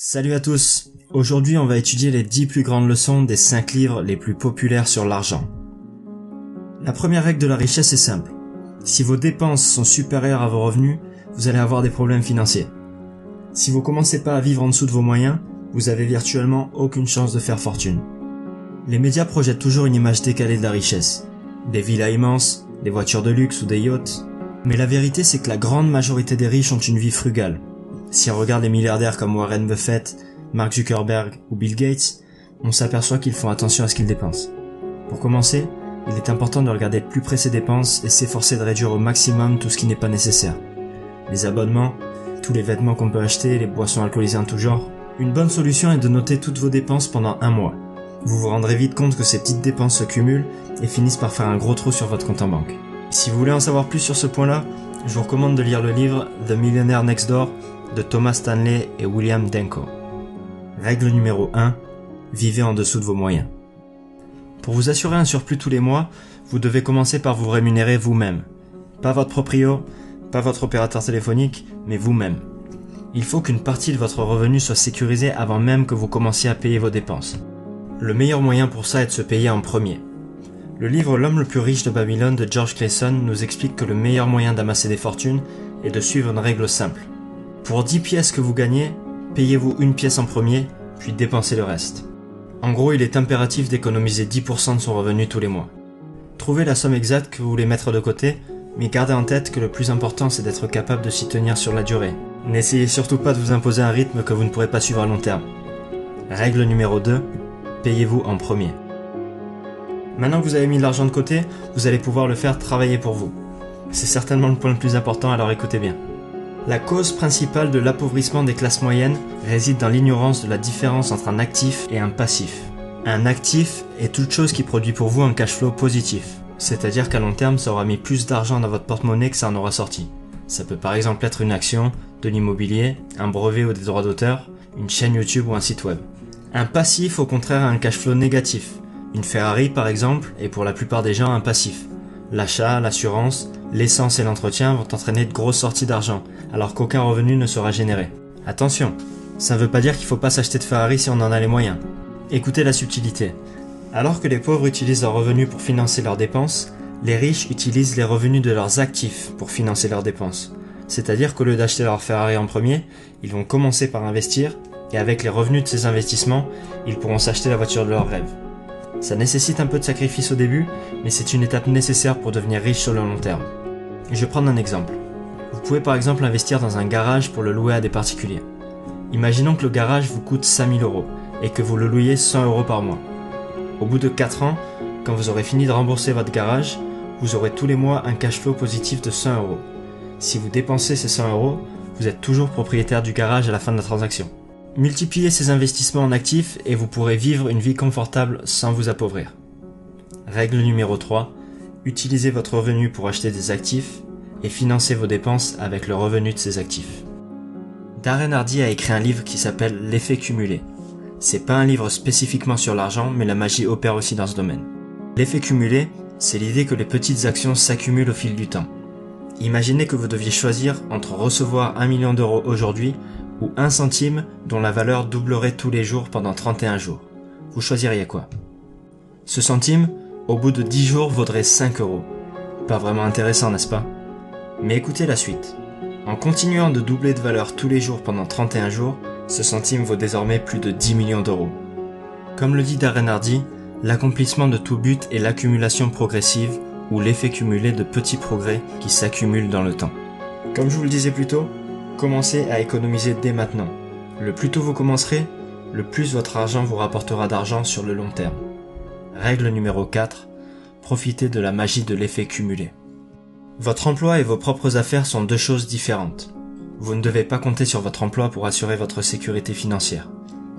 Salut à tous. Aujourd'hui, on va étudier les 10 plus grandes leçons des 5 livres les plus populaires sur l'argent. La première règle de la richesse est simple. Si vos dépenses sont supérieures à vos revenus, vous allez avoir des problèmes financiers. Si vous commencez pas à vivre en dessous de vos moyens, vous avez virtuellement aucune chance de faire fortune. Les médias projettent toujours une image décalée de la richesse. Des villas immenses, des voitures de luxe ou des yachts. Mais la vérité, c'est que la grande majorité des riches ont une vie frugale. Si on regarde les milliardaires comme Warren Buffett, Mark Zuckerberg ou Bill Gates, on s'aperçoit qu'ils font attention à ce qu'ils dépensent. Pour commencer, il est important de regarder de plus près ses dépenses et s'efforcer de réduire au maximum tout ce qui n'est pas nécessaire. Les abonnements, tous les vêtements qu'on peut acheter, les boissons alcoolisées en tout genre. Une bonne solution est de noter toutes vos dépenses pendant un mois. Vous vous rendrez vite compte que ces petites dépenses se cumulent et finissent par faire un gros trou sur votre compte en banque. Si vous voulez en savoir plus sur ce point-là, je vous recommande de lire le livre The Millionaire Next Door de Thomas Stanley et William Denko. Règle numéro 1. Vivez en dessous de vos moyens. Pour vous assurer un surplus tous les mois, vous devez commencer par vous rémunérer vous-même. Pas votre proprio, pas votre opérateur téléphonique, mais vous-même. Il faut qu'une partie de votre revenu soit sécurisée avant même que vous commenciez à payer vos dépenses. Le meilleur moyen pour ça est de se payer en premier. Le livre L'homme le plus riche de Babylone de George Clason nous explique que le meilleur moyen d'amasser des fortunes est de suivre une règle simple. Pour 10 pièces que vous gagnez, payez-vous une pièce en premier, puis dépensez le reste. En gros, il est impératif d'économiser 10% de son revenu tous les mois. Trouvez la somme exacte que vous voulez mettre de côté, mais gardez en tête que le plus important c'est d'être capable de s'y tenir sur la durée. N'essayez surtout pas de vous imposer un rythme que vous ne pourrez pas suivre à long terme. Règle numéro 2, payez-vous en premier. Maintenant que vous avez mis de l'argent de côté, vous allez pouvoir le faire travailler pour vous. C'est certainement le point le plus important, alors écoutez bien. La cause principale de l'appauvrissement des classes moyennes réside dans l'ignorance de la différence entre un actif et un passif. Un actif est toute chose qui produit pour vous un cash flow positif, c'est-à-dire qu'à long terme ça aura mis plus d'argent dans votre porte-monnaie que ça en aura sorti. Ça peut par exemple être une action, de l'immobilier, un brevet ou des droits d'auteur, une chaîne YouTube ou un site web. Un passif au contraire a un cash flow négatif. Une Ferrari par exemple est pour la plupart des gens un passif. L'achat, l'assurance, l'essence et l'entretien vont entraîner de grosses sorties d'argent, alors qu'aucun revenu ne sera généré. Attention, ça ne veut pas dire qu'il ne faut pas s'acheter de Ferrari si on en a les moyens. Écoutez la subtilité. Alors que les pauvres utilisent leurs revenus pour financer leurs dépenses, les riches utilisent les revenus de leurs actifs pour financer leurs dépenses. C'est-à-dire qu'au lieu d'acheter leur Ferrari en premier, ils vont commencer par investir, et avec les revenus de ces investissements, ils pourront s'acheter la voiture de leurs rêves. Ça nécessite un peu de sacrifice au début, mais c'est une étape nécessaire pour devenir riche sur le long terme. Je vais prendre un exemple. Vous pouvez par exemple investir dans un garage pour le louer à des particuliers. Imaginons que le garage vous coûte 5000 € et que vous le louiez 100 € par mois. Au bout de 4 ans, quand vous aurez fini de rembourser votre garage, vous aurez tous les mois un cash flow positif de 100 €. Si vous dépensez ces 100 €, vous êtes toujours propriétaire du garage à la fin de la transaction. Multipliez ces investissements en actifs et vous pourrez vivre une vie confortable sans vous appauvrir. Règle numéro 3, utilisez votre revenu pour acheter des actifs et financez vos dépenses avec le revenu de ces actifs. Darren Hardy a écrit un livre qui s'appelle L'effet cumulé. C'est pas un livre spécifiquement sur l'argent, mais la magie opère aussi dans ce domaine. L'effet cumulé, c'est l'idée que les petites actions s'accumulent au fil du temps. Imaginez que vous deviez choisir entre recevoir 1 million d'euros aujourd'hui ou 1 centime dont la valeur doublerait tous les jours pendant 31 jours. Vous choisiriez quoi? Ce centime, au bout de 10 jours, vaudrait 5 €. Pas vraiment intéressant, n'est-ce pas? Mais écoutez la suite. En continuant de doubler de valeur tous les jours pendant 31 jours, ce centime vaut désormais plus de 10 millions d'euros. Comme le dit Darren Hardy, l'accomplissement de tout but est l'accumulation progressive ou l'effet cumulé de petits progrès qui s'accumulent dans le temps. Comme je vous le disais plus tôt, commencez à économiser dès maintenant. Le plus tôt vous commencerez, le plus votre argent vous rapportera d'argent sur le long terme. Règle numéro 4, profitez de la magie de l'effet cumulé. Votre emploi et vos propres affaires sont deux choses différentes. Vous ne devez pas compter sur votre emploi pour assurer votre sécurité financière.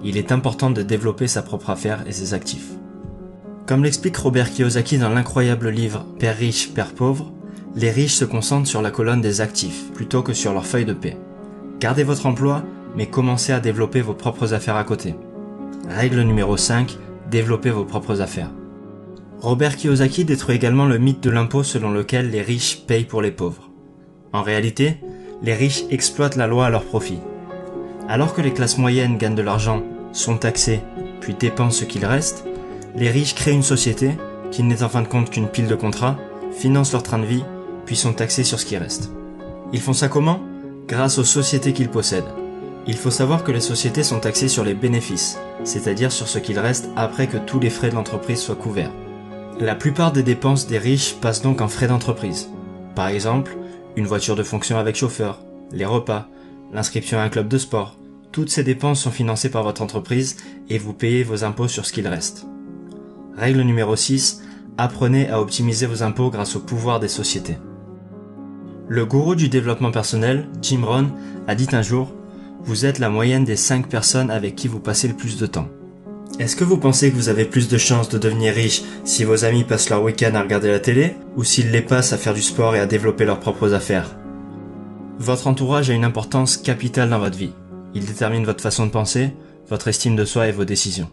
Il est important de développer sa propre affaire et ses actifs. Comme l'explique Robert Kiyosaki dans l'incroyable livre Père riche, Père pauvre, les riches se concentrent sur la colonne des actifs plutôt que sur leur feuille de paie. Gardez votre emploi, mais commencez à développer vos propres affaires à côté. Règle numéro 5, développez vos propres affaires. Robert Kiyosaki détruit également le mythe de l'impôt selon lequel les riches payent pour les pauvres. En réalité, les riches exploitent la loi à leur profit. Alors que les classes moyennes gagnent de l'argent, sont taxées, puis dépensent ce qu'il reste, les riches créent une société qui n'est en fin de compte qu'une pile de contrats, financent leur train de vie, puis sont taxés sur ce qui reste. Ils font ça comment? Grâce aux sociétés qu'ils possèdent. Il faut savoir que les sociétés sont taxées sur les bénéfices, c'est-à-dire sur ce qu'il reste après que tous les frais de l'entreprise soient couverts. La plupart des dépenses des riches passent donc en frais d'entreprise. Par exemple, une voiture de fonction avec chauffeur, les repas, l'inscription à un club de sport. Toutes ces dépenses sont financées par votre entreprise et vous payez vos impôts sur ce qu'il reste. Règle numéro 6, apprenez à optimiser vos impôts grâce au pouvoir des sociétés. Le gourou du développement personnel, Jim Rohn, a dit un jour « Vous êtes la moyenne des 5 personnes avec qui vous passez le plus de temps ». Est-ce que vous pensez que vous avez plus de chances de devenir riche si vos amis passent leur week-end à regarder la télé ou s'ils les passent à faire du sport et à développer leurs propres affaires? Votre entourage a une importance capitale dans votre vie. Il détermine votre façon de penser, votre estime de soi et vos décisions.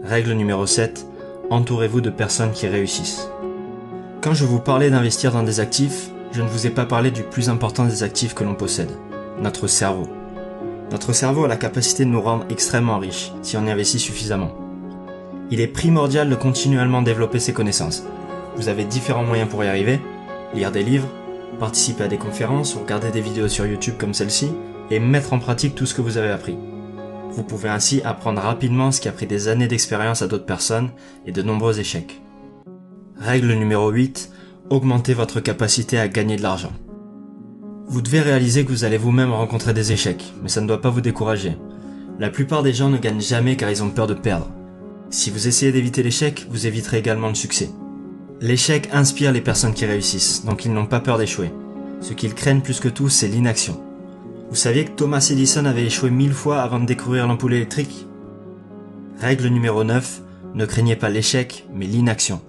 Règle numéro 7, entourez-vous de personnes qui réussissent. Quand je vous parlais d'investir dans des actifs, je ne vous ai pas parlé du plus important des actifs que l'on possède, notre cerveau. Notre cerveau a la capacité de nous rendre extrêmement riches si on y investit suffisamment. Il est primordial de continuellement développer ses connaissances. Vous avez différents moyens pour y arriver, lire des livres, participer à des conférences ou regarder des vidéos sur YouTube comme celle-ci et mettre en pratique tout ce que vous avez appris. Vous pouvez ainsi apprendre rapidement ce qui a pris des années d'expérience à d'autres personnes et de nombreux échecs. Règle numéro 8, augmentez votre capacité à gagner de l'argent. Vous devez réaliser que vous allez vous-même rencontrer des échecs, mais ça ne doit pas vous décourager. La plupart des gens ne gagnent jamais car ils ont peur de perdre. Si vous essayez d'éviter l'échec, vous éviterez également le succès. L'échec inspire les personnes qui réussissent, donc ils n'ont pas peur d'échouer. Ce qu'ils craignent plus que tout, c'est l'inaction. Vous saviez que Thomas Edison avait échoué 1000 fois avant de découvrir l'ampoule électrique? Règle numéro 9, ne craignez pas l'échec, mais l'inaction.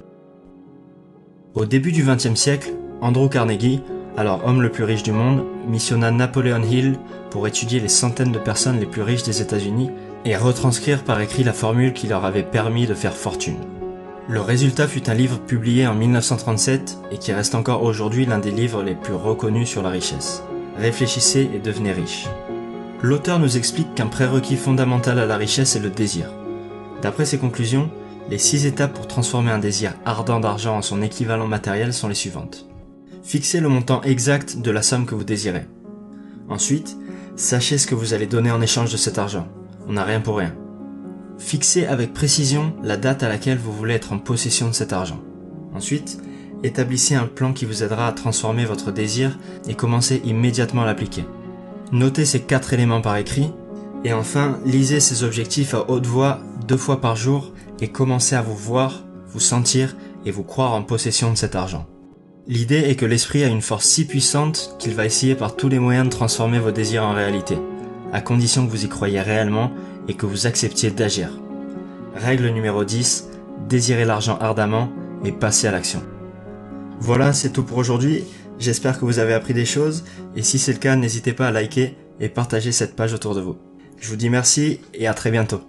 Au début du XXe siècle, Andrew Carnegie, alors homme le plus riche du monde, missionna Napoleon Hill pour étudier les centaines de personnes les plus riches des États-Unis et retranscrire par écrit la formule qui leur avait permis de faire fortune. Le résultat fut un livre publié en 1937 et qui reste encore aujourd'hui l'un des livres les plus reconnus sur la richesse. Réfléchissez et devenez riche. L'auteur nous explique qu'un prérequis fondamental à la richesse est le désir. D'après ses conclusions, les 6 étapes pour transformer un désir ardent d'argent en son équivalent matériel sont les suivantes. Fixez le montant exact de la somme que vous désirez. Ensuite, sachez ce que vous allez donner en échange de cet argent. On n'a rien pour rien. Fixez avec précision la date à laquelle vous voulez être en possession de cet argent. Ensuite, établissez un plan qui vous aidera à transformer votre désir et commencez immédiatement à l'appliquer. Notez ces 4 éléments par écrit et enfin, lisez ces objectifs à haute voix 2 fois par jour et commencez à vous voir, vous sentir et vous croire en possession de cet argent. L'idée est que l'esprit a une force si puissante qu'il va essayer par tous les moyens de transformer vos désirs en réalité, à condition que vous y croyiez réellement et que vous acceptiez d'agir. Règle numéro 10, désirez l'argent ardemment et passez à l'action. Voilà, c'est tout pour aujourd'hui. J'espère que vous avez appris des choses et si c'est le cas, n'hésitez pas à liker et partager cette page autour de vous. Je vous dis merci et à très bientôt.